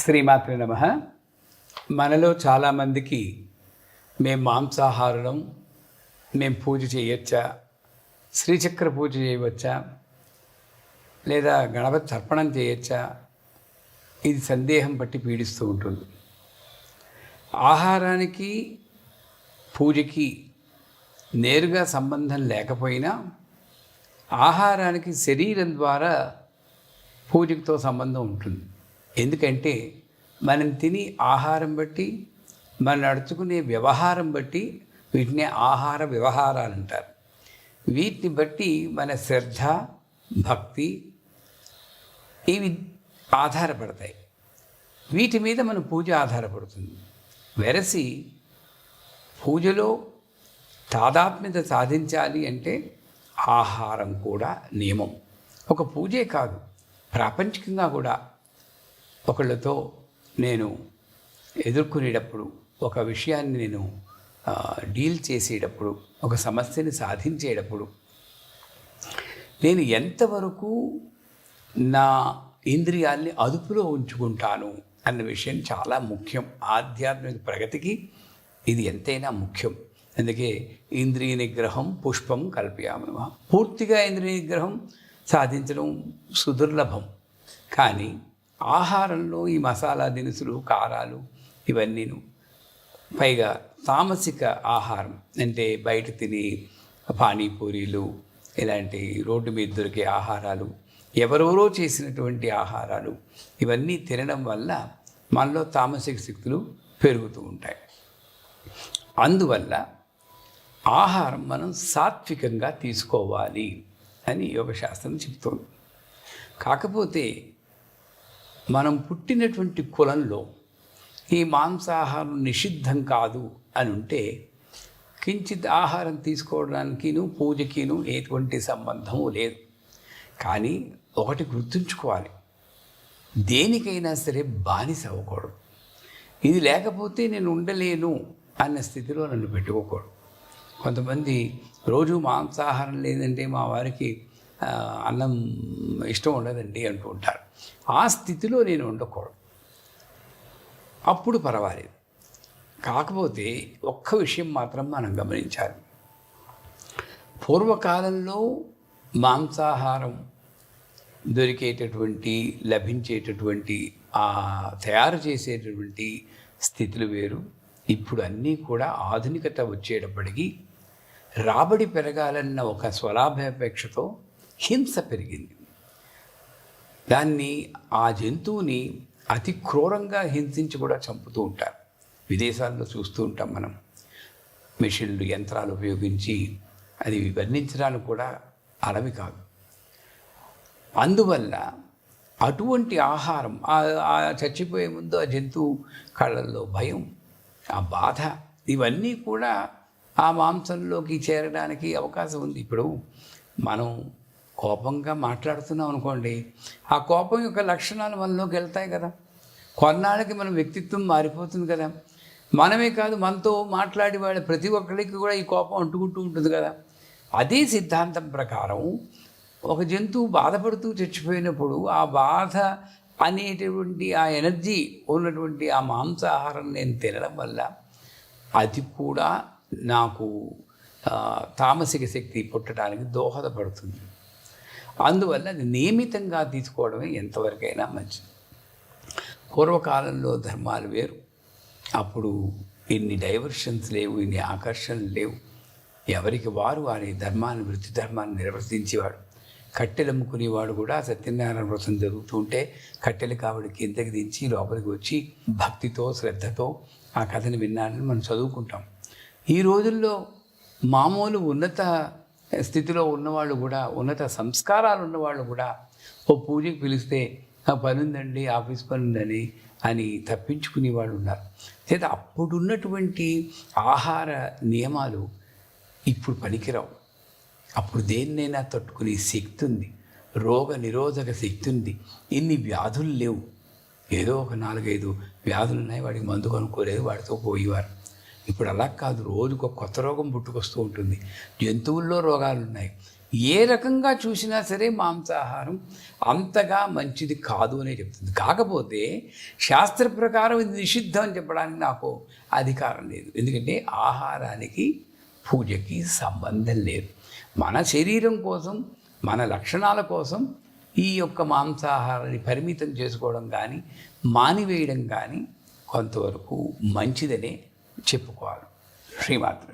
శ్రీమాత్రే నమః. మనలో చాలామందికి మేము మాంసాహారులం, మేము పూజ చేయొచ్చా, శ్రీచక్ర పూజ చేయవచ్చా, లేదా గణపతి తర్పణం చేయొచ్చా, ఇది సందేహం బట్టి పీడిస్తూ ఉంటుంది. ఆహారానికి పూజకి నేరుగా సంబంధం లేకపోయినా ఆహారానికి శరీరం ద్వారా పూజతో సంబంధం ఉంటుంది. ఎందుకంటే మనం తిని ఆహారం బట్టి మనం నడుచుకునే వ్యవహారం బట్టి వీటిని ఆహార వ్యవహారాలు అంటారు. వీటిని బట్టి మన శ్రద్ధ, భక్తి ఇవి ఆధారపడతాయి. వీటి మీద మన పూజ ఆధారపడుతుంది. వెరసి పూజలో తాదాత్మ్యత సాధించాలి అంటే ఆహారం కూడా నియమం. ఒక పూజే కాదు, ప్రాపంచికంగా కూడా ఒకళ్ళతో నేను ఎదుర్కొనేటప్పుడు, ఒక విషయాన్ని నేను డీల్ చేసేటప్పుడు, ఒక సమస్యని సాధించేటప్పుడు నేను ఎంతవరకు నా ఇంద్రియాల్ని అదుపులో ఉంచుకుంటాను అన్న విషయం చాలా ముఖ్యం. ఆధ్యాత్మిక ప్రగతికి ఇది ఎంతైనా ముఖ్యం. అందుకే ఇంద్రియ నిగ్రహం పుష్పం కల్పయామ. పూర్తిగా ఇంద్రియ నిగ్రహం సాధించడం సుదుర్లభం. కానీ ఆహారంలో ఈ మసాలా దినుసులు, కారాలు ఇవన్నీను, పైగా తామసిక ఆహారం అంటే బయట తిని పానీపూరీలు, ఇలాంటి రోడ్డు మీద దొరికే ఆహారాలు, ఎవరెవరో చేసినటువంటి ఆహారాలు, ఇవన్నీ తినడం వల్ల మనలో తామసిక శక్తులు పెరుగుతూ ఉంటాయి. అందువల్ల ఆహారం మనం సాత్వికంగా తీసుకోవాలి అని యోగశాస్త్రం చెప్తోంది. కాకపోతే మనం పుట్టినటువంటి కులంలో ఈ మాంసాహారం నిషిద్ధం కాదు అని ఉంటే కించిత్ ఆహారం తీసుకోవడానికిను పూజకిను ఎటువంటి సంబంధము లేదు. కానీ ఒకటి గుర్తుంచుకోవాలి, దేనికైనా సరే బానిస అవ్వకూడదు. ఇది లేకపోతే నేను ఉండలేను అన్న స్థితిలో నన్ను పెట్టుకోకూడదు. కొంతమంది రోజు మాంసాహారం లేదంటే మా వారికి అన్నం ఇష్టం ఉండదండి అంటూ ఉంటారు. ఆ స్థితిలో నేను ఉండకూడదు. అప్పుడు పర్వాలేదు. కాకపోతే ఒక్క విషయం మాత్రం మనం గమనించాలి. పూర్వకాలంలో మాంసాహారం దొరికేటటువంటి, లభించేటటువంటి, తయారు చేసేటటువంటి స్థితులు వేరు. ఇప్పుడు అన్నీ కూడా ఆధునికత వచ్చేటప్పటికీ రాబడి పెరగాలన్న ఒక స్వలాభాపేక్షతో హింస పెరిగింది. దాన్ని, ఆ జంతువుని అతి క్రూరంగా హింసించి కూడా చంపుతూ ఉంటారు. విదేశాల్లో చూస్తూ ఉంటాం మనం. మెషిన్లు, యంత్రాలు ఉపయోగించి అది వర్ణించడానికి కూడా అలవి కాదు. అందువల్ల అటువంటి ఆహారం, ఆ చచ్చిపోయే ముందు ఆ జంతువు కళ్ళల్లో భయం, ఆ బాధ, ఇవన్నీ కూడా ఆ మాంసంలోకి చేరడానికి అవకాశం ఉంది. ఇప్పుడు మనం కోపంగా మాట్లాడుతున్నాం అనుకోండి, ఆ కోపం యొక్క లక్షణాలు మనలోకి వెళ్తాయి కదా. కొన్నాళ్ళకి మన వ్యక్తిత్వం మారిపోతుంది కదా. మనమే కాదు, మనతో మాట్లాడి వాళ్ళ ప్రతి ఒక్కరికి కూడా ఈ కోపం అంటుకుంటూ ఉంటుంది కదా. అదే సిద్ధాంతం ప్రకారం ఒక జంతువు బాధపడుతూ చచ్చిపోయినప్పుడు ఆ బాధ అనేటువంటి ఆ ఎనర్జీ ఉన్నటువంటి ఆ మాంసాహారం నేను తినడం వల్ల అది కూడా నాకు తామసిక శక్తి పుట్టడానికి దోహదపడుతుంది. అందువల్ల అది నియమితంగా తీసుకోవడమే ఎంతవరకైనా మంచిది. పూర్వకాలంలో ధర్మాలు వేరు. అప్పుడు ఇన్ని డైవర్షన్స్ లేవు, ఇన్ని ఆకర్షణలు లేవు. ఎవరికి వారు వారి ధర్మాన్ని, వృత్తి ధర్మాన్ని నిర్వర్తించేవాడు. కట్టెలు అమ్ముకునేవాడు కూడా సత్యనారాయణ వ్రతం జరుగుతూ ఉంటే కట్టెలు కావడి కిందకి దించి లోపలికి వచ్చి భక్తితో, శ్రద్ధతో ఆ కథను విన్నాడని మనం చదువుకుంటాం. ఈ రోజుల్లో మామూలు ఉన్నత స్థితిలో ఉన్నవాళ్ళు కూడా, ఉన్నత సంస్కారాలు ఉన్నవాళ్ళు కూడా ఓ పూజకి పిలిస్తే పని ఉందండి, ఆఫీస్ పని ఉందని అని తప్పించుకునే వాళ్ళు ఉన్నారు. లేదా అప్పుడున్నటువంటి ఆహార నియమాలు ఇప్పుడు పనికిరావు. అప్పుడు దేన్నైనా తట్టుకునే శక్తి ఉంది, రోగ నిరోధక శక్తి ఉంది. ఇన్ని వ్యాధులు లేవు. ఏదో ఒక 4-5 వ్యాధులు ఉన్నాయి, వాడికి మందు కొనుక్కోలేదు, వాడితో పోయేవారు. ఇప్పుడు అలా కాదు, రోజుకు ఒక కొత్త రోగం పుట్టుకొస్తూ ఉంటుంది. జంతువుల్లో రోగాలు ఉన్నాయి. ఏ రకంగా చూసినా సరే మాంసాహారం అంతగా మంచిది కాదు అనే చెప్తుంది. కాకపోతే శాస్త్ర ప్రకారం ఇది నిషిద్ధం అని చెప్పడానికి నాకు అధికారం లేదు. ఎందుకంటే ఆహారానికి పూజకి సంబంధం లేదు. మన శరీరం కోసం, మన లక్షణాల కోసం ఈ యొక్క మాంసాహారాన్ని పరిమితం చేసుకోవడం కానీ, మానివేయడం కానీ కొంతవరకు మంచిదనే చెప్పుకోవాలి. శ్రీమాత్ర